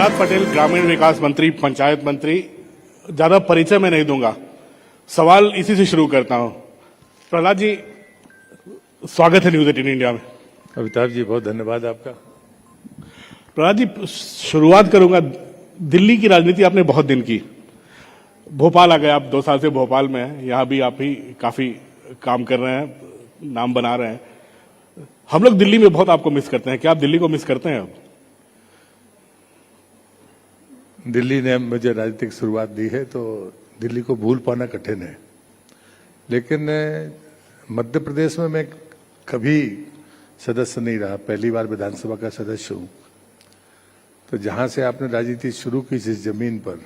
प्रहलाद पटेल, ग्रामीण विकास मंत्री, पंचायत मंत्री। ज्यादा परिचय मैं नहीं दूंगा, सवाल इसी से शुरू करता हूं। प्रहलाद जी, स्वागत है न्यूज 18 इंडिया में। अमिताभ जी, बहुत धन्यवाद आपका। प्रहलाद जी, शुरुआत करूंगा। दिल्ली की राजनीति आपने बहुत दिन की, भोपाल आ गए आप, 2 साल से भोपाल में हैं, यहां भी आप ही काफी काम कर रहे हैं, नाम बना रहे हैं। हम लोग दिल्ली में बहुत आपको मिस करते हैं, क्या आप दिल्ली को मिस करते हैं अब? दिल्ली ने मुझे राजनीतिक शुरुआत दी है तो दिल्ली को भूल पाना कठिन है, लेकिन मध्य प्रदेश में मैं कभी सदस्य नहीं रहा, पहली बार विधानसभा का सदस्य हूं। तो जहां से आपने राजनीति शुरू की जिस जमीन पर,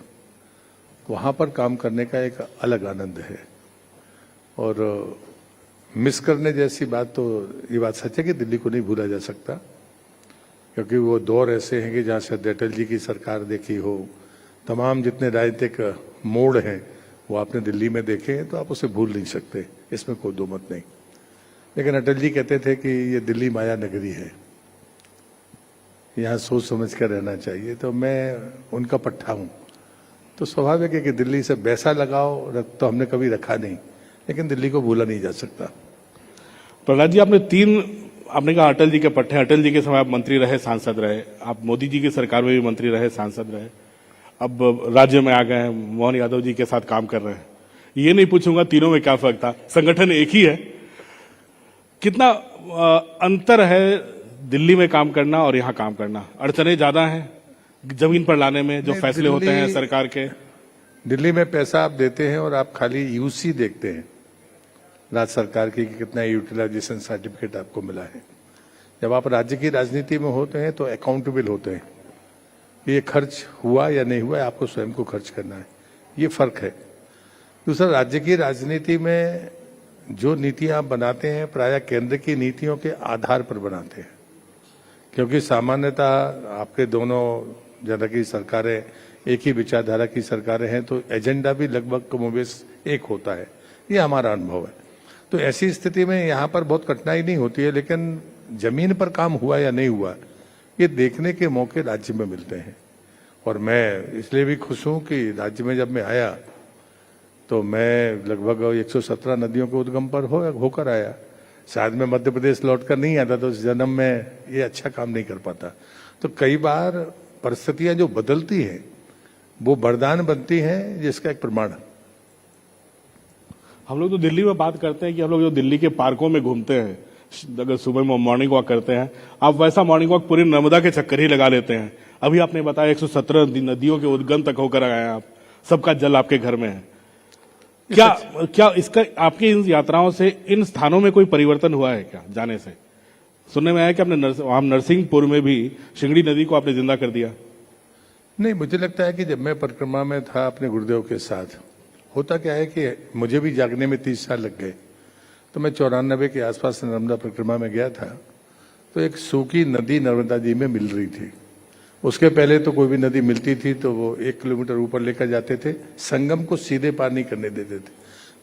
वहां पर काम करने का एक अलग आनंद है। और मिस करने जैसी बात, तो ये बात सच है कि दिल्ली को नहीं भूला जा सकता, क्योंकि वो दौर ऐसे हैं कि जहां से अटल जी की सरकार देखी हो, तमाम जितने राजनीतिक मोड़ हैं वो आपने दिल्ली में देखे हैं, तो आप उसे भूल नहीं सकते, इसमें कोई दो मत नहीं। लेकिन अटल जी कहते थे कि ये दिल्ली माया नगरी है, यहाँ सोच समझ कर रहना चाहिए। तो मैं उनका पट्टा हूँ, तो स्वाभाविक है कि दिल्ली से वैसा लगाव तो हमने कभी रखा नहीं, लेकिन दिल्ली को भूला नहीं जा सकता। प्रहलाद जी, आपने कहा अटल जी के पट्टे, अटल जी के समय आप मंत्री रहे, सांसद रहे, आप मोदी जी की सरकार में भी मंत्री रहे, सांसद रहे, अब राज्य में आ गए हैं, मोहन यादव जी के साथ काम कर रहे हैं। ये नहीं पूछूंगा तीनों में क्या फर्क था, संगठन एक ही है। कितना अंतर है दिल्ली में काम करना और यहाँ काम करना? अड़चने ज्यादा हैं जमीन पर लाने में, जो फैसले होते हैं सरकार के? दिल्ली में पैसा आप देते हैं और आप खाली यूसी देखते हैं राज्य सरकार की कि कितना यूटिलाइजेशन सर्टिफिकेट आपको मिला है। जब आप राज्य की राजनीति में होते हैं तो अकाउंटेबल होते हैं, ये खर्च हुआ या नहीं हुआ, आपको स्वयं को खर्च करना है, ये फर्क है। दूसरा, राज्य की राजनीति में जो नीतियां आप बनाते हैं प्रायः केंद्र की नीतियों के आधार पर बनाते हैं, क्योंकि सामान्यतः आपके दोनों जगह की सरकारें एक ही विचारधारा की सरकारें हैं, तो एजेंडा भी लगभग कमोबेश एक होता है, ये हमारा अनुभव है। तो ऐसी स्थिति में यहाँ पर बहुत कठिनाई नहीं होती है, लेकिन जमीन पर काम हुआ या नहीं हुआ, ये देखने के मौके राज्य में मिलते हैं। और मैं इसलिए भी खुश हूं कि राज्य में जब मैं आया तो मैं लगभग 117 नदियों के उद्गम पर होकर आया। शायद मैं मध्य प्रदेश लौटकर नहीं आता तो इस जन्म में ये अच्छा काम नहीं कर पाता। तो कई बार परिस्थितियां जो बदलती हैं वो वरदान बनती हैं, जिसका एक प्रमाण है। हम लोग तो दिल्ली में बात करते हैं कि हम लोग जो दिल्ली के पार्कों में घूमते हैं, अगर सुबह में मॉर्निंग वॉक करते हैं, आप वैसा मॉर्निंग वॉक पूरी नर्मदा के चक्कर ही लगा लेते हैं। अभी आपने बताया 117 नदियों के उद्गम तक होकर आए हैं आप, सबका जल आपके घर में है। क्या इसका आपकी इन यात्राओं से इन स्थानों में कोई परिवर्तन हुआ है क्या जाने से? सुनने में आया कि आपने नरसिंहपुर में भी शिंगड़ी नदी को आपने जिंदा कर दिया। नहीं, मुझे लगता है कि जब मैं परिक्रमा में था अपने गुरुदेव के साथ, होता क्या है कि मुझे भी जागने में 30 साल लग गए। तो मैं 94 के आसपास नर्मदा परिक्रमा में गया था, तो एक सूखी नदी नर्मदा जी में मिल रही थी। उसके पहले तो कोई भी नदी मिलती थी तो वो 1 किलोमीटर ऊपर लेकर जाते थे, संगम को सीधे पार नहीं करने देते थे।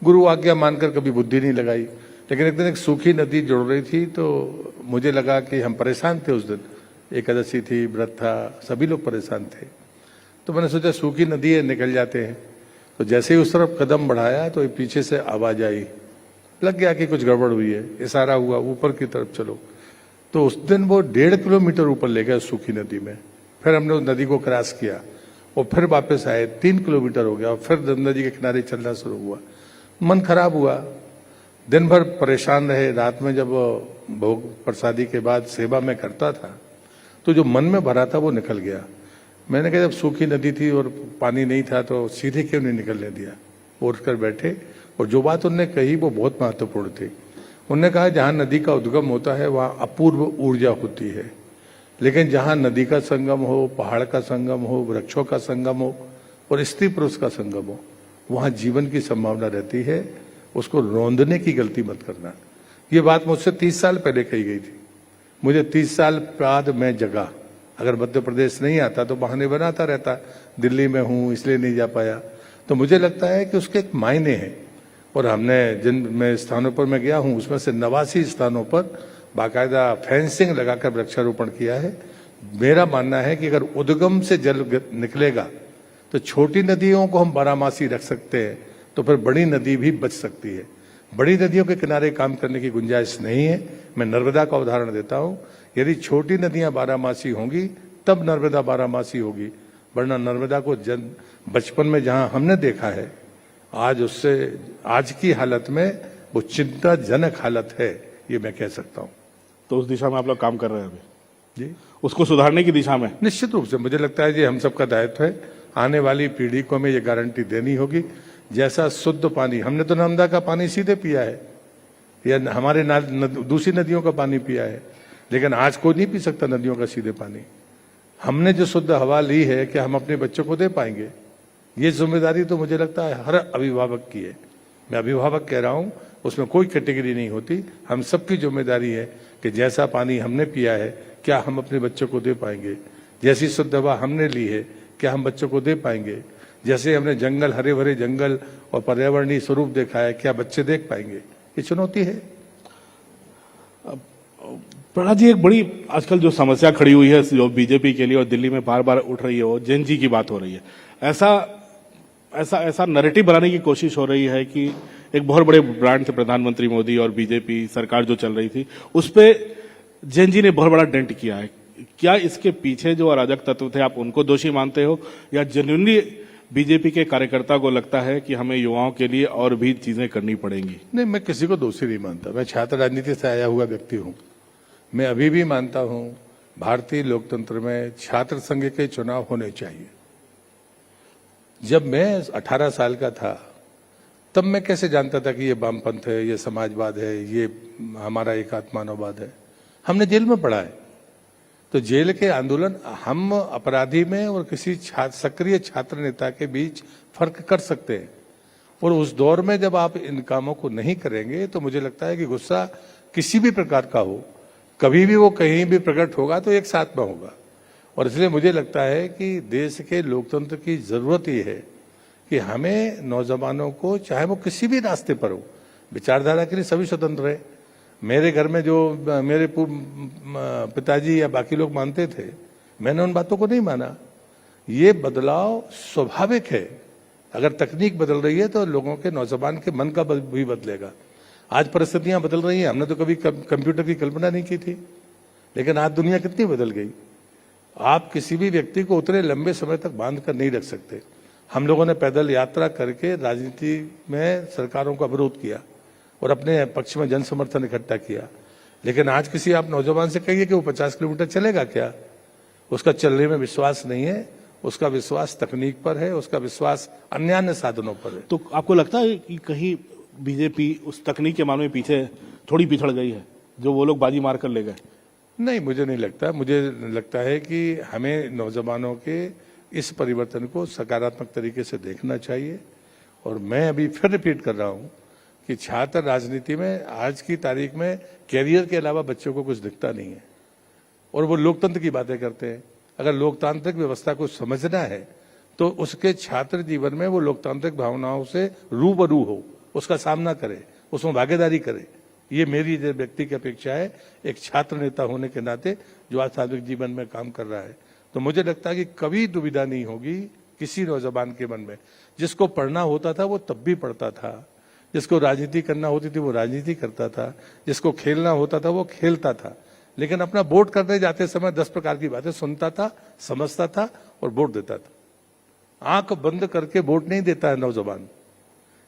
गुरु आज्ञा मानकर कभी बुद्धि नहीं लगाई, लेकिन एक दिन एक सूखी नदी जुड़ रही थी तो मुझे लगा कि हम परेशान थे उस दिन, एकादशी थी, व्रत था, सभी लोग परेशान थे। तो मैंने सोचा सूखी नदी है, निकल जाते हैं। तो जैसे ही उस तरफ कदम बढ़ाया तो पीछे से आवाज आई, लग गया कि कुछ गड़बड़ हुई है, इशारा हुआ ऊपर की तरफ चलो। तो उस दिन वो 1.5 किलोमीटर ऊपर ले गया सूखी नदी में। फिर हमने उस नदी को क्रॉस किया और फिर वापस आए, 3 किलोमीटर हो गया और फिर नदी के किनारे चलना शुरू हुआ। मन खराब हुआ, दिन भर परेशान रहे। रात में जब भोग प्रसादी के बाद सेवा में करता था तो जो मन में भरा था वो निकल गया। मैंने कहा जब सूखी नदी थी और पानी नहीं था तो सीधे क्यों नहीं निकलने दिया। उठकर बैठे और जो बात उन्होंने कही वो बहुत महत्वपूर्ण थी। उन्होंने कहा जहां नदी का उद्गम होता है वहां अपूर्व ऊर्जा होती है, लेकिन जहां नदी का संगम हो, पहाड़ का संगम हो, वृक्षों का संगम हो और स्त्री पुरुष का संगम हो, वहां जीवन की संभावना रहती है। उसको रौंदने की गलती मत करना। ये बात मुझसे 30 साल पहले कही गई थी। मुझे 30 साल बाद मैं जगा। अगर मध्य प्रदेश नहीं आता तो बहाने बनाता रहता, दिल्ली में हूं इसलिए नहीं जा पाया। तो मुझे लगता है कि उसके एक मायने हैं। और हमने जिन मैं स्थानों पर मैं गया हूं उसमें से 89 स्थानों पर बाकायदा फेंसिंग लगाकर वृक्षारोपण किया है, मेरा मानना है कि अगर उद्गम से जल निकलेगा तो छोटी नदियों को हम बारहमासी रख सकते हैं, तो फिर बड़ी नदी भी बच सकती है। बड़ी नदियों के किनारे काम करने की गुंजाइश नहीं है। मैं नर्मदा का उदाहरण देता हूं, यदि छोटी नदियां बारहमासी होंगी तब नर्मदा बारहमासी होगी, वरना नर्मदा को बचपन में जहां हमने देखा है, आज की हालत में वो चिंताजनक हालत है, ये मैं कह सकता हूं। तो उस दिशा में आप लोग काम कर रहे हैं अभी, जी उसको सुधारने की दिशा में? निश्चित रूप से मुझे लगता है कि हम सबका दायित्व है। आने वाली पीढ़ी को हमें ये गारंटी देनी होगी, जैसा शुद्ध पानी हमने तो नर्मदा का पानी सीधे पिया है या हमारे दूसरी नदियों का पानी पिया है, लेकिन आज कोई नहीं पी सकता नदियों का सीधे पानी। हमने जो शुद्ध हवा ली है क्या हम अपने बच्चों को दे पाएंगे? ये जिम्मेदारी तो मुझे लगता है हर अभिभावक की है। मैं अभिभावक कह रहा हूं, उसमें कोई कैटेगरी नहीं होती। हम सबकी जिम्मेदारी है कि जैसा पानी हमने पिया है क्या हम अपने बच्चों को दे पाएंगे, जैसी शुद्ध हवा हमने ली है क्या हम बच्चों को दे पाएंगे, जैसे हमने जंगल, हरे भरे जंगल और पर्यावरणीय स्वरूप देखा है क्या बच्चे देख पाएंगे? ये चुनौती है। प्रहलाद जी, एक बड़ी आजकल जो समस्या खड़ी हुई है जो बीजेपी के लिए और दिल्ली में बार बार उठ रही है, वो जेन जी की बात हो रही है। ऐसा नैरेटिव बनाने की कोशिश हो रही है कि एक बहुत बड़े ब्रांड थे प्रधानमंत्री मोदी और बीजेपी सरकार जो चल रही थी, उस पे जेन जी ने बहुत बड़ा डेंट किया है। क्या इसके पीछे जो अराजक तत्व थे आप उनको दोषी मानते हो, या जेन्युइनली बीजेपी के कार्यकर्ता को लगता है कि हमें युवाओं के लिए और भी चीजें करनी पड़ेंगी? नहीं, मैं किसी को दोषी नहीं मानता। मैं छात्र राजनीति से आया हुआ व्यक्ति हूं। मैं अभी भी मानता हूं भारतीय लोकतंत्र में छात्र संघ के चुनाव होने चाहिए। जब मैं 18 साल का था तब मैं कैसे जानता था कि ये वामपंथ है, ये समाजवाद है, ये हमारा एकात्मानववाद है? हमने जेल में पढ़ा है। तो जेल के आंदोलन हम अपराधी में और किसी सक्रिय छात्र नेता के बीच फर्क कर सकते हैं, और उस दौर में जब आप इन कामों को नहीं करेंगे तो मुझे लगता है कि गुस्सा किसी भी प्रकार का हो, कभी भी वो कहीं भी प्रकट होगा तो एक साथ में होगा। और इसलिए मुझे लगता है कि देश के लोकतंत्र की जरूरत ये है कि हमें नौजवानों को, चाहे वो किसी भी रास्ते पर हो, विचारधारा के लिए सभी स्वतंत्र है। मेरे घर में जो मेरे पिताजी या बाकी लोग मानते थे, मैंने उन बातों को नहीं माना। ये बदलाव स्वाभाविक है। अगर तकनीक बदल रही है तो लोगों के, नौजवान के मन का भी बदलेगा। आज परिस्थितियां बदल रही हैं। हमने तो कभी कंप्यूटर की कल्पना नहीं की थी, लेकिन आज दुनिया कितनी बदल गई। आप किसी भी व्यक्ति को उतने लंबे समय तक बांध कर नहीं रख सकते। हम लोगों ने पैदल यात्रा करके राजनीति में सरकारों का विरोध किया और अपने पक्ष में जन समर्थन इकट्ठा किया, लेकिन आज किसी आप नौजवान से कहिए कि वो 50 किलोमीटर चलेगा क्या? उसका चलने में विश्वास नहीं है, उसका विश्वास तकनीक पर है, उसका विश्वास अन्य साधनों पर है। तो आपको लगता है कि कहीं बीजेपी उस तकनीक के मामले में पीछे थोड़ी पिछड़ गई है, जो वो लोग बाजी मार कर ले गए? नहीं, मुझे नहीं लगता। मुझे लगता है कि हमें नौजवानों के इस परिवर्तन को सकारात्मक तरीके से देखना चाहिए। और मैं अभी फिर रिपीट कर रहा हूं कि छात्र राजनीति में आज की तारीख में कैरियर के अलावा बच्चों को कुछ दिखता नहीं है, और वो लोकतंत्र की बातें करते हैं। अगर लोकतांत्रिक व्यवस्था को समझना है तो उसके छात्र जीवन में वो लोकतांत्रिक भावनाओं से रूबरू हो, उसका सामना करे, उसमें भागीदारी करे। ये मेरी व्यक्ति की अपेक्षा है एक छात्र नेता होने के नाते जो आज सार्वजनिक जीवन में काम कर रहा है। तो मुझे लगता है कि कभी दुविधा नहीं होगी किसी नौजवान के मन में। जिसको पढ़ना होता था वो तब भी पढ़ता था, जिसको राजनीति करना होती थी वो राजनीति करता था, जिसको खेलना होता था वो खेलता था, लेकिन अपना वोट करने जाते समय 10 प्रकार की बातें सुनता था, समझता था और वोट देता था। आंख बंद करके वोट नहीं देता है नौजवान।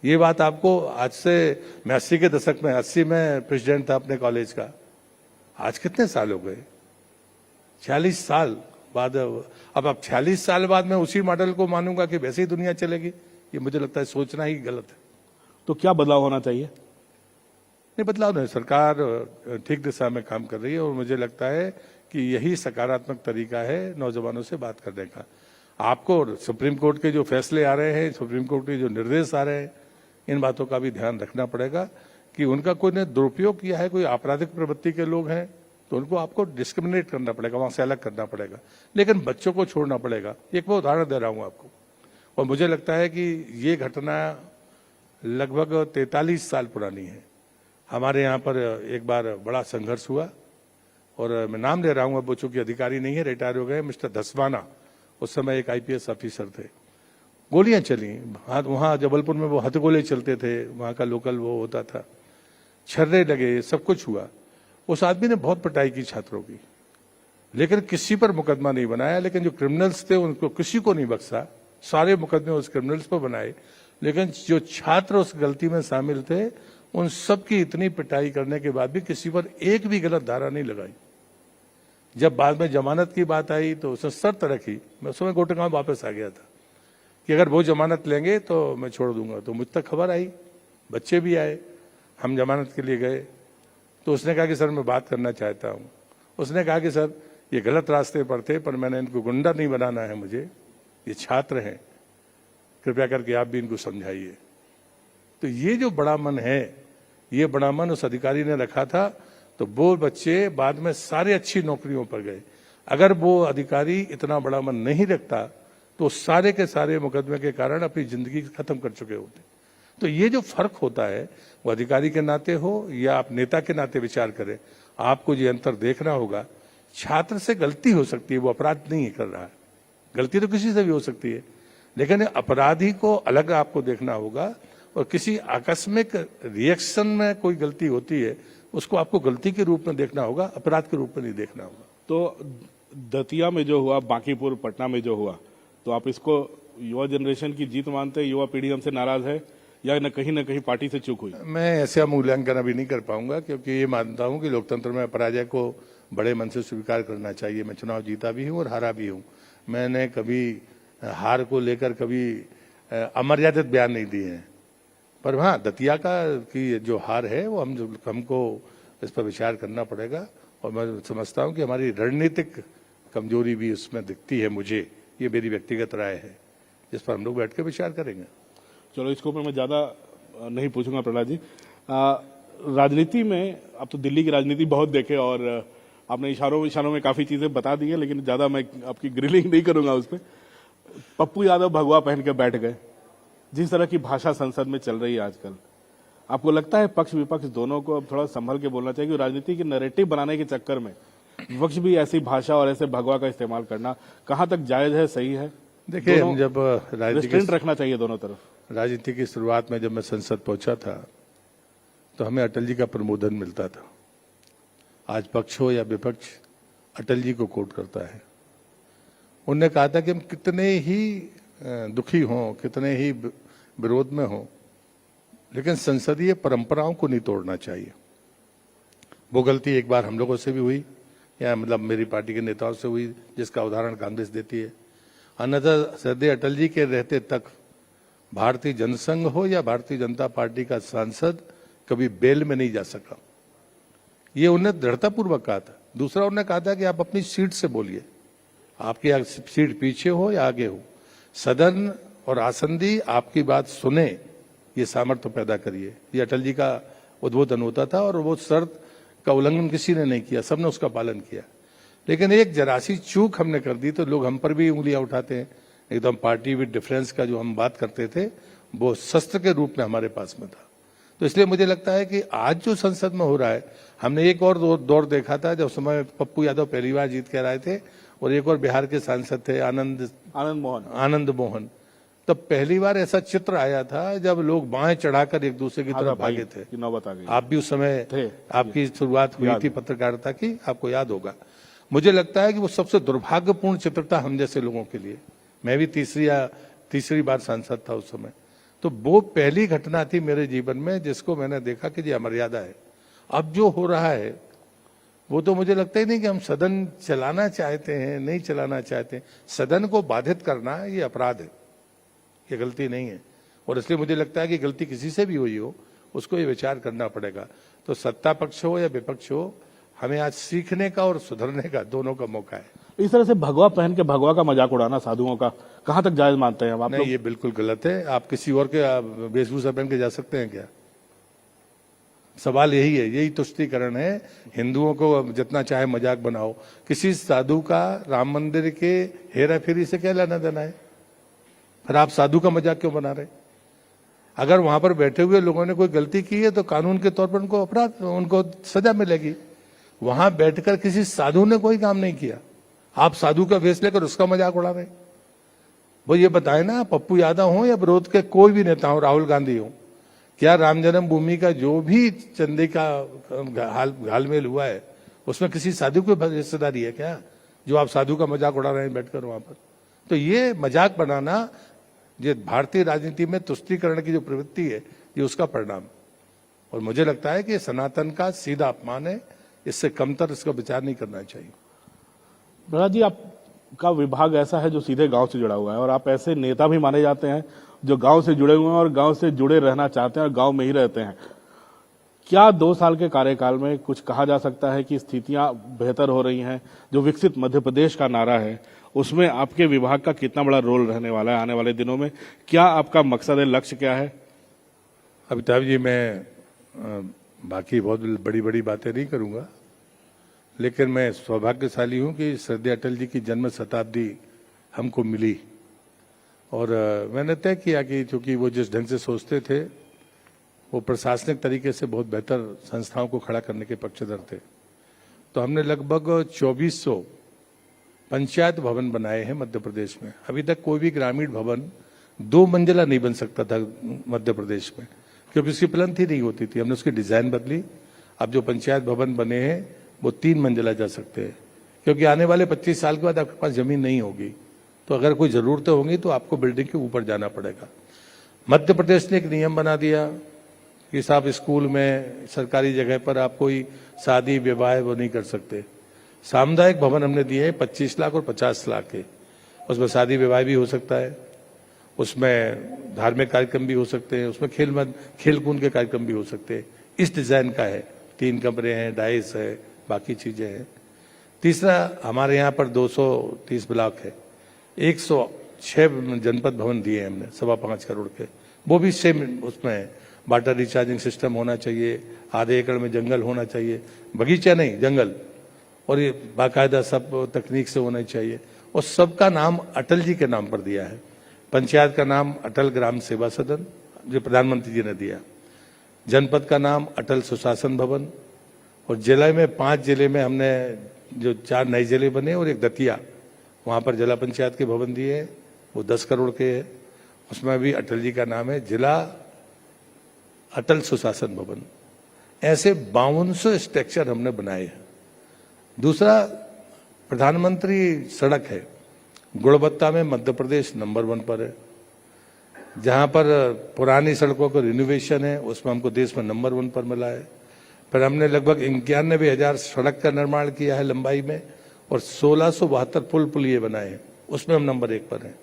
ये बात आपको आज से, मैं 80 के दशक में, 80 में प्रेसिडेंट था अपने कॉलेज का। आज कितने साल हो गए? 46 साल बाद। अब 46 साल बाद मैं उसी मॉडल को मानूंगा कि वैसे ही दुनिया चलेगी, ये मुझे लगता है सोचना ही गलत है। तो क्या बदलाव होना चाहिए? नहीं, बदलाव नहीं। सरकार ठीक दिशा में काम कर रही है और मुझे लगता है कि यही सकारात्मक तरीका है नौजवानों से बात करने का। आपको सुप्रीम कोर्ट के जो फैसले आ रहे हैं, सुप्रीम कोर्ट के जो निर्देश आ रहे हैं, इन बातों का भी ध्यान रखना पड़ेगा कि उनका कोई ने दुरुपयोग किया है, कोई आपराधिक प्रवृत्ति के लोग हैं तो उनको आपको डिस्क्रिमिनेट करना पड़ेगा, वहां से अलग करना पड़ेगा, लेकिन बच्चों को छोड़ना पड़ेगा। एक मैं उदाहरण दे रहा हूं आपको, और मुझे लगता है कि ये घटना लगभग 43 साल पुरानी है। हमारे यहाँ पर एक बार बड़ा संघर्ष हुआ और मैं नाम ले रहा हूं, अब वो चूंकि अधिकारी नहीं है, रिटायर हो गए, मिस्टर धसवाना, उस समय एक आईपीएस ऑफिसर थे। गोलियां चली, वहां जबलपुर में वो हथगोले चलते थे, वहां का लोकल वो होता था, छर्रे लगे, सब कुछ हुआ। उस आदमी ने बहुत पिटाई की छात्रों की, लेकिन किसी पर मुकदमा नहीं बनाया। लेकिन जो क्रिमिनल्स थे उनको किसी को नहीं बख्शा, सारे मुकदमे उस क्रिमिनल्स पर बनाए। लेकिन जो छात्र उस गलती में शामिल थे, उन सब की इतनी पिटाई करने के बाद भी किसी पर एक भी गलत धारा नहीं लगाई। जब बाद में जमानत की बात आई तो उसने शर्त रखी, मैं उस समय गोटेगांव वापस आ गया था, कि अगर वो जमानत लेंगे तो मैं छोड़ दूंगा। तो मुझ तक खबर आई, बच्चे भी आए, हम जमानत के लिए गए, तो उसने कहा कि सर मैं बात करना चाहता हूँ। उसने कहा कि सर ये गलत रास्ते पर थे, पर मैंने इनको गुंडा नहीं बनाना है, मुझे ये छात्र हैं, कृपया करके आप भी इनको समझाइए। तो ये जो बड़ा मन है, ये बड़ा मन उस अधिकारी ने रखा था, तो वो बच्चे बाद में सारे अच्छी नौकरियों पर गए। अगर वो अधिकारी इतना बड़ा मन नहीं रखता तो सारे के सारे मुकदमे के कारण अपनी जिंदगी खत्म कर चुके होते। तो ये जो फर्क होता है, वो अधिकारी के नाते हो या आप नेता के नाते विचार करें, आपको ये अंतर देखना होगा। छात्र से गलती हो सकती है, वो अपराध नहीं कर रहा है, गलती तो किसी से भी हो सकती है, लेकिन अपराधी को अलग आपको देखना होगा। और किसी आकस्मिक रिएक्शन में कोई गलती होती है, उसको आपको गलती के रूप में देखना होगा, अपराध के रूप में नहीं देखना होगा। तो दतिया में जो हुआ, बांकीपुर पटना में जो हुआ, तो आप इसको युवा जनरेशन की जीत मानते हैं? युवा पीढ़ी हमसे नाराज है या न कहीं पार्टी से चूक हुई? मैं ऐसा मूल्यांकन अभी नहीं कर पाऊंगा, क्योंकि ये मानता हूं कि लोकतंत्र में पराजय को बड़े मन से स्वीकार करना चाहिए। मैं चुनाव जीता भी हूं और हारा भी हूं। मैंने कभी हार को लेकर कभी अमर्यादित बयान नहीं दिए हैं, पर हाँ, दतिया की जो हार है वो हमको इस पर विचार करना पड़ेगा। और मैं समझता हूं कि हमारी रणनीतिक कमजोरी भी उसमें दिखती है मुझे, ये मेरी व्यक्तिगत राय है, जिस पर हम लोग बैठ के विचार करेंगे। चलो, इसको मैं ज्यादा नहीं पूछूंगा प्रहलाद जी। राजनीति में अब तो दिल्ली की राजनीति बहुत देखे और आपने इशारों में काफी चीजें बता दी है, लेकिन ज्यादा मैं आपकी ग्रिलिंग नहीं करूंगा उस पर। पप्पू यादव भगवा पहन के बैठ गए, जिस तरह की भाषा संसद में चल रही है आजकल, आपको लगता है पक्ष विपक्ष दोनों को अब थोड़ा संभल के बोलना चाहिए कि राजनीति की नैरेटिव बनाने के चक्कर में विपक्ष भी ऐसी भाषा और ऐसे भगवा का इस्तेमाल करना कहां तक जायज है, सही है? देखिए, हम जब रेस्ट्रेंट रखना चाहिए दोनों तरफ। राजनीति की शुरुआत में जब मैं संसद पहुंचा था तो हमें अटल जी का प्रबोधन मिलता था। आज पक्ष हो या विपक्ष अटल जी को कोट करता है। उन्होंने कहा था कि हम कितने ही दुखी हों, कितने ही विरोध में हों, लेकिन संसदीय परंपराओं को नहीं तोड़ना चाहिए। वो गलती एक बार हम लोगों से भी हुई, या मतलब मेरी पार्टी के नेताओं से हुई, जिसका उदाहरण कांग्रेस देती है। अन्यथा सदैव अटल जी के रहते तक भारतीय जनसंघ हो या भारतीय जनता पार्टी का सांसद कभी बेल में नहीं जा सका। ये उन्हें दृढ़तापूर्वक कहा था। दूसरा, उन्होंने कहा था कि आप अपनी सीट से बोलिए, आपकी सीट पीछे हो या आगे हो, सदन और आसंदी आपकी बात सुने, ये सामर्थ्य पैदा करिए। ये अटल जी का उद्बोधन होता था और वो शर्त का उल्लंघन किसी ने नहीं किया, सबने उसका पालन किया। लेकिन एक जरा सी चूक हमने कर दी तो लोग हम पर भी उंगलियां उठाते हैं। एकदम पार्टी विद डिफरेंस का जो हम बात करते थे, वो शस्त्र के रूप में हमारे पास में था। तो इसलिए मुझे लगता है कि आज जो संसद में हो रहा है, हमने एक और दौर देखा था जब समय पप्पू यादव पहली बार जीत के आए थे, और एक और बिहार के सांसद थे आनंद मोहन। तब पहली बार ऐसा चित्र आया था जब लोग बाहें चढ़ाकर एक दूसरे की तरफ भागे थे। नौबत आ गई। आप भी उस समय थे, आपकी शुरुआत हुई थी पत्रकारिता की, आपको याद होगा। मुझे लगता है कि वो सबसे दुर्भाग्यपूर्ण चित्र था हम जैसे लोगों के लिए। मैं भी तीसरी बार सांसद था उस समय। तो वो पहली घटना थी मेरे जीवन में जिसको मैंने देखा कि ये अमर्यादा है। अब जो हो रहा है वो तो मुझे लगता ही नहीं कि हम सदन चलाना चाहते हैं, नहीं चलाना चाहते। सदन को बाधित करना ये अपराध है, ये गलती नहीं है। और इसलिए मुझे लगता है कि गलती किसी से भी हुई हो, उसको ये विचार करना पड़ेगा। तो सत्ता पक्ष हो या विपक्ष हो, हमें आज सीखने का और सुधरने का दोनों का मौका है। इस तरह से भगवा पहन के भगवा का मजाक उड़ाना साधुओं का कहां तक जायज मानते हैं आप? नहीं, ये बिल्कुल गलत है। आप किसी और के वेशभूषा पहन के जा सकते हैं क्या? सवाल यही है, यही तुष्टीकरण है। हिंदुओं को जितना चाहे मजाक बनाओ, किसी साधु का राम मंदिर के हेरा फेरी से क्या लेना देना है? फिर आप साधु का मजाक क्यों बना रहे? अगर वहां पर बैठे हुए लोगों ने कोई गलती की है तो कानून के तौर पर उनको सजा मिलेगी। वहां बैठकर किसी साधु ने कोई काम नहीं किया। आप साधु का वेश लेकर उसका मजाक उड़ा रहे। वो ये बताए ना, पप्पू यादव हो या विरोध के कोई भी नेता हो, राहुल गांधी हो, क्या राम जन्मभूमि का जो भी चंदे का घालमेल हुआ है उसमें किसी साधु की हिस्सेदारी है क्या, जो आप साधु का मजाक उड़ा रहे हैं बैठकर वहां पर? तो ये मजाक बनाना, ये भारतीय राजनीति में तुष्टीकरण की जो प्रवृत्ति है, ये उसका परिणाम। और मुझे लगता है कि सनातन का सीधा अपमान है, इससे कमतर इसका विचार नहीं करना चाहिए। प्रहलाद जी, आपका विभाग ऐसा है जो सीधे गांव से जुड़ा हुआ है और आप ऐसे नेता भी माने जाते हैं जो गांव से जुड़े हुए हैं और गांव से जुड़े रहना चाहते हैं और गांव में ही रहते हैं। क्या 2 साल के कार्यकाल में कुछ कहा जा सकता है कि स्थितियां बेहतर हो रही हैं? जो विकसित मध्य प्रदेश का नारा है उसमें आपके विभाग का कितना बड़ा रोल रहने वाला है आने वाले दिनों में? क्या आपका मकसद है, लक्ष्य क्या है? अमिताभ जी, मैं बाकी बहुत बड़ी बड़ी बातें नहीं करूंगा, लेकिन मैं सौभाग्यशाली हूं कि श्रद्धेय अटल जी की जन्म शताब्दी हमको मिली। और मैंने तय किया कि चूंकि वो जिस ढंग से सोचते थे, वो प्रशासनिक तरीके से बहुत बेहतर संस्थाओं को खड़ा करने के पक्षधर थे, तो हमने लगभग 2400 पंचायत भवन बनाए हैं मध्य प्रदेश में। अभी तक कोई भी ग्रामीण भवन 2 मंजिला नहीं बन सकता था मध्य प्रदेश में, क्योंकि उसकी प्लंथ ही नहीं होती थी। हमने उसकी डिजाइन बदली। अब जो पंचायत भवन बने हैं वो 3 मंजिला जा सकते हैं, क्योंकि आने वाले 25 साल के बाद आपके पास जमीन नहीं होगी, तो अगर कोई जरूरतें होंगी तो आपको बिल्डिंग के ऊपर जाना पड़ेगा। मध्य प्रदेश ने एक नियम बना दिया कि साहब स्कूल में, सरकारी जगह पर आप कोई शादी विवाह वो नहीं कर सकते। सामुदायिक भवन हमने दिए हैं 25 लाख और 50 लाख के। उसमें शादी विवाह भी हो सकता है, उसमें धार्मिक कार्यक्रम भी हो सकते हैं, उसमें खेलकूद के कार्यक्रम भी हो सकते हैं। इस डिजाइन का है। 3 कमरे हैं, डाइस है, बाकी चीजें हैं। तीसरा, हमारे यहाँ पर 230 ब्लॉक है, 106 जनपद भवन दिए हमने 5.25 करोड़ के। वो भी सेम उसमें वाटर रिचार्जिंग सिस्टम होना चाहिए, आधे एकड़ में जंगल होना चाहिए, बगीचा नहीं जंगल, और ये बाकायदा सब तकनीक से होना चाहिए। और सबका नाम अटल जी के नाम पर दिया है। पंचायत का नाम अटल ग्राम सेवा सदन, जो प्रधानमंत्री जी ने दिया। जनपद का नाम अटल सुशासन भवन। और जिले में 5 जिले में हमने जो 4 नए जिले बने और एक दतिया, वहां पर जिला पंचायत के भवन दिए हैं, वो 10 करोड़ के है। उसमें भी अटल जी का नाम है, जिला अटल सुशासन भवन। ऐसे 5200 स्ट्रक्चर हमने बनाए हैं। दूसरा, प्रधानमंत्री सड़क है, गुणवत्ता में मध्य प्रदेश नंबर 1 पर है। जहां पर पुरानी सड़कों का रिनोवेशन है, उसमें हमको देश में नंबर 1 पर मिला है। फिर हमने लगभग 91,000 सड़क का निर्माण किया है लंबाई में, और 1672 पुल पुलिये बनाए हैं, उसमें हम नंबर 1 पर हैं।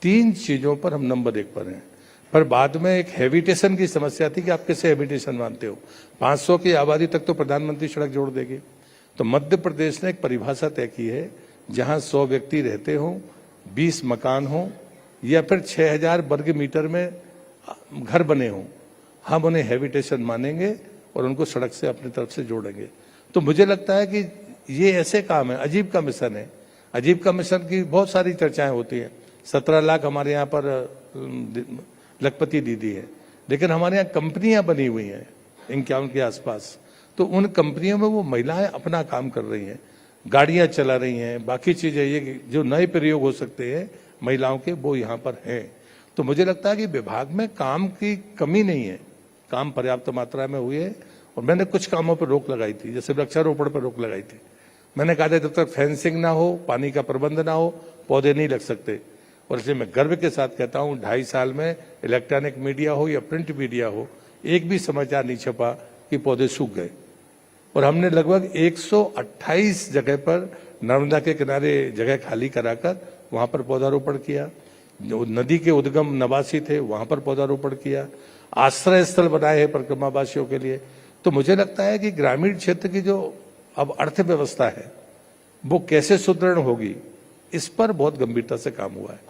3 चीजों पर हम नंबर 1 पर हैं। पर बाद में एक हैबिटेशन की समस्या थी कि आप कैसे हैबिटेशन मानते हो। 500 की आबादी तक तो प्रधानमंत्री सड़क जोड़ देगी। तो मध्य प्रदेश ने एक परिभाषा तय की है, जहां 100 व्यक्ति रहते हों, 20 मकान हों, या फिर 6000 वर्ग मीटर में घर बने हों, हम उन्हें हैबिटेशन मानेंगे और उनको सड़क से अपनी तरफ से जोड़ेंगे। तो मुझे लगता है कि ये ऐसे काम है, अजीब का मिशन है। अजीब का मिशन की बहुत सारी चर्चाएं होती हैं। 17 लाख हमारे यहाँ पर लखपति दीदी है, लेकिन हमारे यहाँ कंपनियां बनी हुई हैं 51 के आसपास। तो उन कंपनियों में वो महिलाएं अपना काम कर रही हैं, गाड़ियां चला रही हैं, बाकी चीजें, ये जो नए प्रयोग हो सकते हैं महिलाओं के, वो यहाँ पर हैं। तो मुझे लगता है कि विभाग में काम की कमी नहीं है, काम पर्याप्त मात्रा में हुए है। और मैंने कुछ कामों पर रोक लगाई थी, जैसे वृक्षारोपण पर रोक लगाई थी। मैंने कहा था जब तक फेंसिंग ना हो, पानी का प्रबंध ना हो, पौधे नहीं लग सकते। और इसलिए मैं गर्व के साथ कहता हूं, 2.5 साल में इलेक्ट्रॉनिक मीडिया हो या प्रिंट मीडिया हो, एक भी समाचार नहीं छपा कि पौधे सूख गए। और हमने लगभग 128 जगह पर नर्मदा के किनारे जगह खाली कराकर वहां पर पौधारोपण किया। जो नदी के उद्गम नवासी थे, वहां पर पौधारोपण किया। आश्रय स्थल बनाए हैं परिक्रमावासियों के लिए। तो मुझे लगता है कि ग्रामीण क्षेत्र की जो अब अर्थव्यवस्था है, वो कैसे सुदृढ़ होगी, इस पर बहुत गंभीरता से काम हुआ है।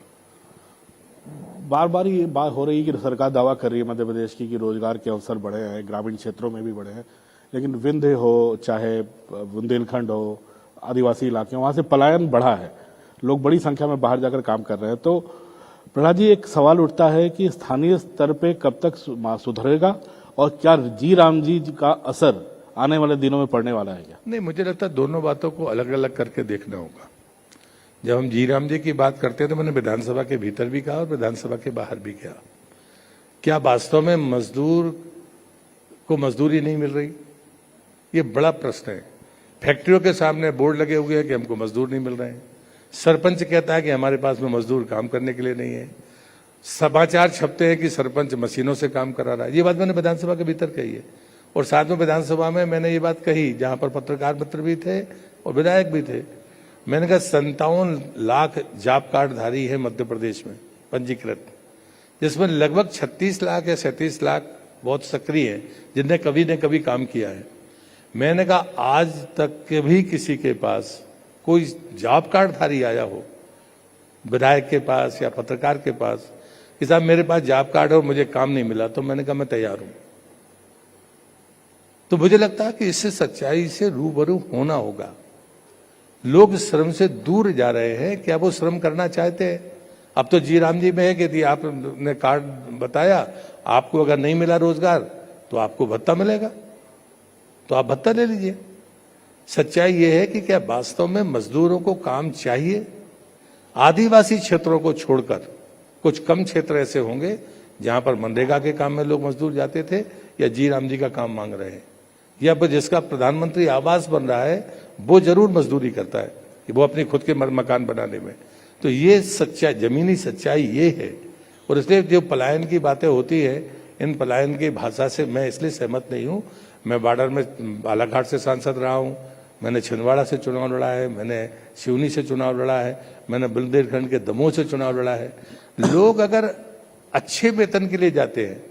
बार बार ये बात हो रही है कि सरकार दावा कर रही है मध्य प्रदेश की कि रोजगार के अवसर बढ़े हैं, ग्रामीण क्षेत्रों में भी बढ़े हैं, लेकिन विंध्य हो, चाहे बुंदेलखंड हो, आदिवासी इलाके, वहां से पलायन बढ़ा है, लोग बड़ी संख्या में बाहर जाकर काम कर रहे हैं। तो प्रहलाद जी, एक सवाल उठता है कि स्थानीय स्तर पे कब तक सुधरेगा और क्या जी राम जी का असर आने वाले दिनों में पड़ने वाला है क्या? नहीं, मुझे लगता है दोनों बातों को अलग अलग करके देखना होगा। जब हम जी राम जी की बात करते हैं तो मैंने विधानसभा के भीतर भी कहा और विधानसभा के बाहर भी कहा, क्या वास्तव में मजदूर को मजदूरी नहीं मिल रही? ये बड़ा प्रश्न है। फैक्ट्रियों के सामने बोर्ड लगे हुए हैं कि हमको मजदूर नहीं मिल रहे हैं। सरपंच कहता है कि हमारे पास में मजदूर काम करने के लिए नहीं है। समाचार छपते हैं कि सरपंच मशीनों से काम करा रहा है। ये बात मैंने विधानसभा के भीतर कही है और साथ में विधानसभा में मैंने ये बात कही जहां पर पत्रकार मित्र भी थे और विधायक भी थे। मैंने कहा 57 लाख जॉब कार्डधारी है मध्य प्रदेश में पंजीकृत, जिसमें लगभग 36 लाख या 37 लाख बहुत सक्रिय है जिनने कभी न कभी काम किया है। मैंने कहा आज तक के भी किसी के पास कोई जॉब कार्डधारी आया हो विधायक के पास या पत्रकार के पास कि साहब मेरे पास जॉब कार्ड है और मुझे काम नहीं मिला, तो मैंने कहा मैं तैयार हूं। तो मुझे लगता है कि इससे सच्चाई से रूबरू होना होगा। लोग श्रम से दूर जा रहे हैं। क्या वो श्रम करना चाहते हैं? अब तो जी राम जी में है कि यदि आपने कार्ड बताया, आपको अगर नहीं मिला रोजगार तो आपको भत्ता मिलेगा, तो आप भत्ता ले लीजिए। सच्चाई ये है कि क्या वास्तव में मजदूरों को काम चाहिए? आदिवासी क्षेत्रों को छोड़कर कुछ कम क्षेत्र ऐसे होंगे जहां पर मनरेगा के काम में लोग मजदूर जाते थे या जी राम जी का काम मांग रहे हैं, या पर जिसका प्रधानमंत्री आवास बन रहा है वो जरूर मजदूरी करता है कि वो अपने खुद के मकान बनाने में। तो ये सच्चाई, जमीनी सच्चाई ये है। और इसलिए जो पलायन की बातें होती है, इन पलायन की भाषा से मैं इसलिए सहमत नहीं हूं। मैं बॉर्डर में बालाघाट से सांसद रहा हूं, मैंने छिंदवाड़ा से चुनाव लड़ा है, मैंने सिवनी से चुनाव लड़ा है, मैंने बुंदेलखंड के दमोह से चुनाव लड़ा है। लोग अगर अच्छे वेतन के लिए जाते हैं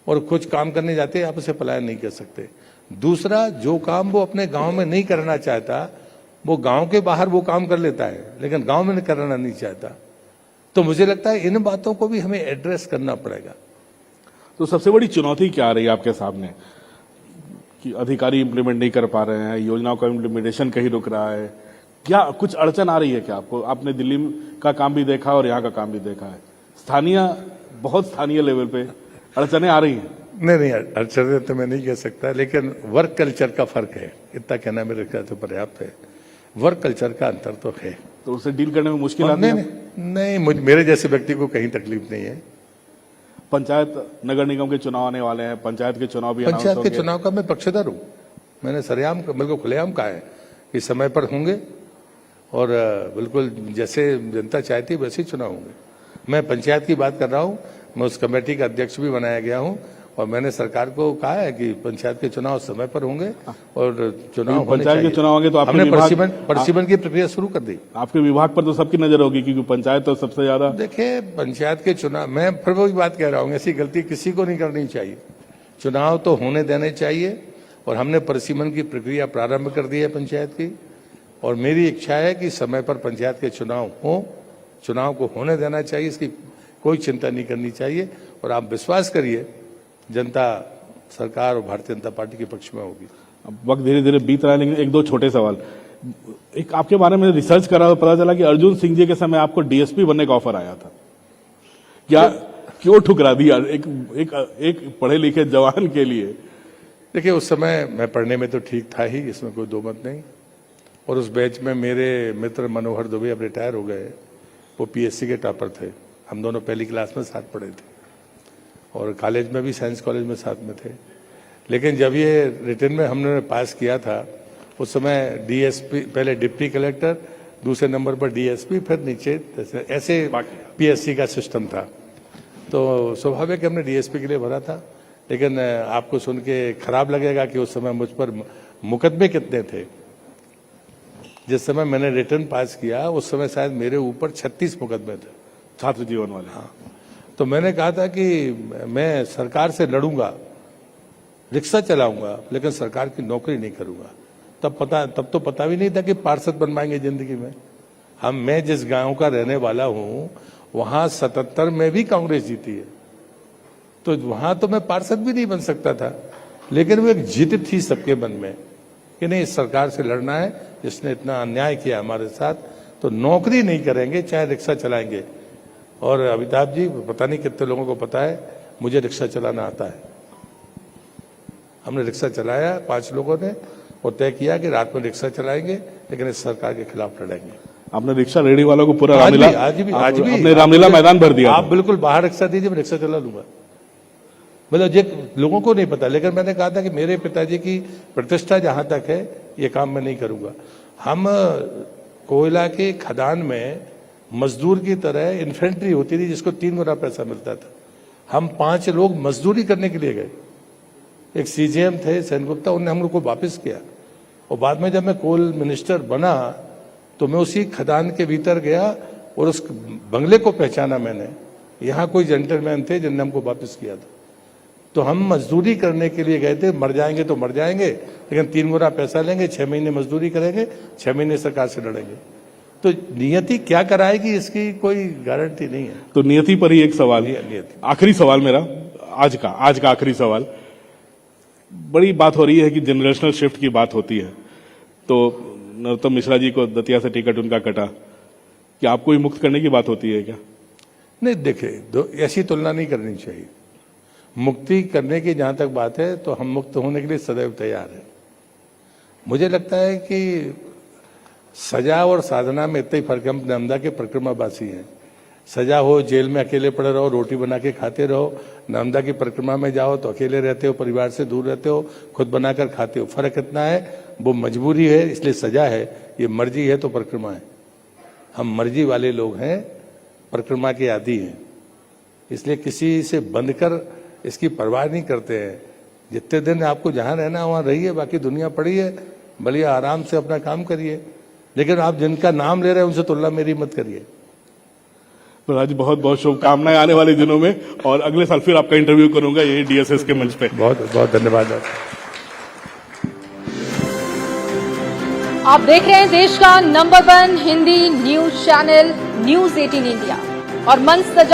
और कुछ काम करने जाते हैं, आप उसे पलायन नहीं कर सकते। दूसरा, जो काम वो अपने गांव में नहीं करना चाहता वो गांव के बाहर वो काम कर लेता है, लेकिन गांव में करना नहीं चाहता। तो मुझे लगता है इन बातों को भी हमें एड्रेस करना पड़ेगा। तो सबसे बड़ी चुनौती क्या आ रही है आपके सामने कि अधिकारी इंप्लीमेंट नहीं कर पा रहे हैं, योजनाओं का इंप्लीमेंटेशन कहीं रुक रहा है? क्या कुछ अड़चन आ रही है क्या आपको? आपने दिल्ली का काम भी देखा और यहाँ का काम भी देखा है, बहुत स्थानीय लेवल पे अड़चने आ रही हैं? नहीं, अड़चने तो मैं नहीं कह सकता, लेकिन वर्क कल्चर का फर्क है, इतना कहना मेरे ख्याल से पर्याप्त है। वर्क कल्चर का अंतर तो है, तो उसे डील करने में मुश्किल आती है? नहीं, मेरे जैसे व्यक्ति को कहीं तकलीफ नहीं है। पंचायत नगर निगम के चुनाव आने वाले हैं, पंचायत के चुनाव भी पंचायत के चुनाव का मैं पक्षधर हूं। मैंने सरेआम बिल्कुल खुलेआम कहा है कि समय पर होंगे और बिल्कुल जैसे जनता चाहती वैसे ही चुनाव होंगे। मैं पंचायत की बात कर रहा हूं, मैं उस कमेटी का अध्यक्ष भी बनाया गया हूं और मैंने सरकार को कहा है कि पंचायत के चुनाव समय पर होंगे और चुनाव होने पंचायत चाहिए। के चुनाव होंगे तो हमने परिसीमन की प्रक्रिया शुरू कर दी। आपके विभाग पर तो सबकी नजर होगी क्योंकि पंचायत तो सबसे ज्यादा। देखिए, पंचायत के चुनाव, मैं फिर वही बात कह रहा हूँ, ऐसी गलती किसी को नहीं करनी चाहिए। चुनाव तो होने देने चाहिए और हमने परिसीमन की प्रक्रिया प्रारंभ कर दी है पंचायत की, और मेरी इच्छा है कि समय पर पंचायत के चुनाव हो, चुनाव को होने देना चाहिए, इसकी कोई चिंता नहीं करनी चाहिए। और आप विश्वास करिए, जनता सरकार और भारतीय जनता पार्टी के पक्ष में होगी। अब वक्त धीरे धीरे बीत रहा है, लेकिन एक दो छोटे सवाल। एक आपके बारे में रिसर्च करा तो पता चला कि अर्जुन सिंह जी के समय आपको डीएसपी बनने का ऑफर आया था, क्या क्यों ठुकरा दिया एक पढ़े लिखे जवान के लिए? देखिए, उस समय मैं पढ़ने में तो ठीक था ही, इसमें कोई दो मत नहीं। और उस बैच में मेरे मित्र मनोहर दुबे अब रिटायर हो गए, वो पीएससी के टॉपर थे। हम दोनों पहली क्लास में साथ पढ़े थे और कॉलेज में भी, साइंस कॉलेज में साथ में थे। लेकिन जब ये रिटर्न में हमने पास किया था, उस समय डीएसपी, पहले डिप्टी कलेक्टर, दूसरे नंबर पर डीएसपी, फिर नीचे ऐसे पीएससी का सिस्टम था। तो स्वाभाविक हमने डीएसपी के लिए भरा था। लेकिन आपको सुन के खराब लगेगा कि उस समय मुझ पर मुकदमे कितने थे। जिस समय मैंने रिटर्न पास किया उस समय शायद मेरे ऊपर 36 मुकदमे थे, छात्र जीवन वाले। हाँ, तो मैंने कहा था कि मैं सरकार से लड़ूंगा, रिक्शा चलाऊंगा, लेकिन सरकार की नौकरी नहीं करूंगा। तब तो पता भी नहीं था कि पार्षद बन पाएंगे जिंदगी में। मैं जिस गांव का रहने वाला हूं, वहां 77 में भी कांग्रेस जीती है, तो वहां तो मैं पार्षद भी नहीं बन सकता था। लेकिन वो एक जिद थी सबके मन में कि नहीं, इस सरकार से लड़ना है, जिसने इतना अन्याय किया हमारे साथ, तो नौकरी नहीं करेंगे, चाहे रिक्शा चलाएंगे। और अमिताभ जी, पता नहीं कितने लोगों को पता है, मुझे रिक्शा चलाना आता है। हमने रिक्शा चलाया 5 लोगों ने और तय किया कि रात में रिक्शा चलाएंगे, लेकिन इस सरकार के खिलाफ लड़ेंगे। आपने रिक्शा रेडी वालों को पूरा आज रामलीला भी आपने रामलीला मैदान भर दिया। आप बिल्कुल बाहर रिक्शा दीजिए, मैं रिक्शा चला लूंगा। मतलब ये लोगों को नहीं पता, लेकिन मैंने कहा था कि मेरे पिताजी की प्रतिष्ठा जहां तक है ये काम मैं नहीं करूंगा। हम कोयला के खदान में मजदूर की तरह इन्फेंट्री होती थी जिसको 3 गुना पैसा मिलता था। हम 5 लोग मजदूरी करने के लिए गए। एक सीजीएम थे सेनगुप्ता, उन्होंने हम लोग को वापस किया और बाद में जब मैं कोल मिनिस्टर बना तो मैं उसी खदान के भीतर गया और उस बंगले को पहचाना मैंने। यहाँ कोई जेंटलमैन थे जिनने हमको वापस किया था। तो हम मजदूरी करने के लिए गए थे, मर जाएंगे तो मर जाएंगे, लेकिन 3 गुना पैसा लेंगे, 6 महीने मजदूरी करेंगे, 6 महीने सरकार से लड़ेंगे। तो नियति क्या कराएगी इसकी कोई गारंटी नहीं है। तो नियति पर ही एक सवाल, नियति। आखिरी सवाल मेरा आज का आखिरी सवाल। बड़ी बात हो रही है कि जनरेशनल शिफ्ट की बात होती है, तो नरोत्तम मिश्रा जी को दतिया से टिकट उनका कटा, क्या आपको ही मुक्त करने की बात होती है क्या? नहीं, देखिए ऐसी तुलना नहीं करनी चाहिए। मुक्ति करने की जहां तक बात है तो हम मुक्त होने के लिए सदैव तैयार हैं। मुझे लगता है कि सजा और साधना में इतना ही फर्क है। हम नर्मदा के परिक्रमावासी हैं। सजा हो जेल में अकेले पड़े रहो, रोटी बना के खाते रहो, नर्मदा की परिक्रमा में जाओ तो अकेले रहते हो, परिवार से दूर रहते हो, खुद बनाकर खाते हो। फर्क इतना है, वो मजबूरी है इसलिए सजा है, ये मर्जी है तो परिक्रमा है। हम मर्जी वाले लोग हैं, परिक्रमा के आदी हैं, इसलिए किसी से बंधकर इसकी परवाह नहीं करते हैं। जितने दिन आपको जहां रहना वहां रहिए, बाकी दुनिया पड़ी है, भले आराम से अपना काम करिए, लेकिन आप जिनका नाम ले रहे हैं उनसे तुलना मेरी मत करिए। प्रहलाद जी, बहुत बहुत शुभकामनाएं आने वाले दिनों में, और अगले साल फिर आपका इंटरव्यू करूंगा यही डीएसएस के मंच पे। बहुत बहुत धन्यवाद। आप देख रहे हैं देश का number 1 Hindi news channel news 18 India, और मंच सजा